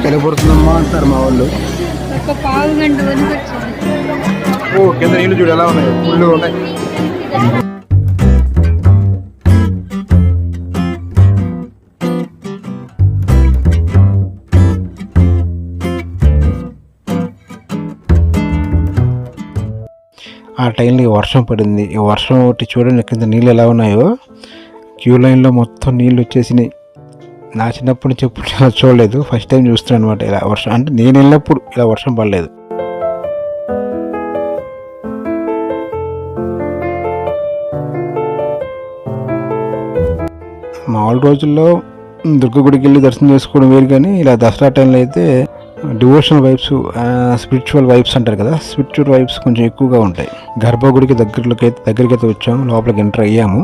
వెళ్ళిపోతుందమ్మా అంటారు మా వాళ్ళు. ఒక పావు గంట వరకు వచ్చింది. ఓ కింద నీళ్ళు చూడు ఎలా ఉన్నాయి, ఫుల్ ఉన్నాయి. ఆ టైంలో వర్షం పడింది. ఈ వర్షం ఒకటి చూడండి కింద నీళ్ళు ఎలా ఉన్నాయో. క్యూ లైన్లో మొత్తం నీళ్ళు వచ్చేసినాయి. నా చిన్నప్పటి నుంచి ఎప్పుడు చూడలేదు, ఫస్ట్ టైం చూస్తున్నాను అనమాట ఇలా వర్షం. అంటే నేను వెళ్ళినప్పుడు ఇలా వర్షం పడలేదు. మామూలు రోజుల్లో దుర్గ గుడికి వెళ్ళి దర్శనం చేసుకోవడం వేరు, కానీ ఇలా దసరా టైంలో అయితే డివోషనల్ వైబ్స్, స్పిరిచువల్ వైబ్స్ అంటారు కదా, స్పిరిచువల్ వైబ్స్ కొంచెం ఎక్కువగా ఉంటాయి. గర్భగుడికి దగ్గరికి అయితే వచ్చాము, లోపలికి ఎంటర్ అయ్యాము.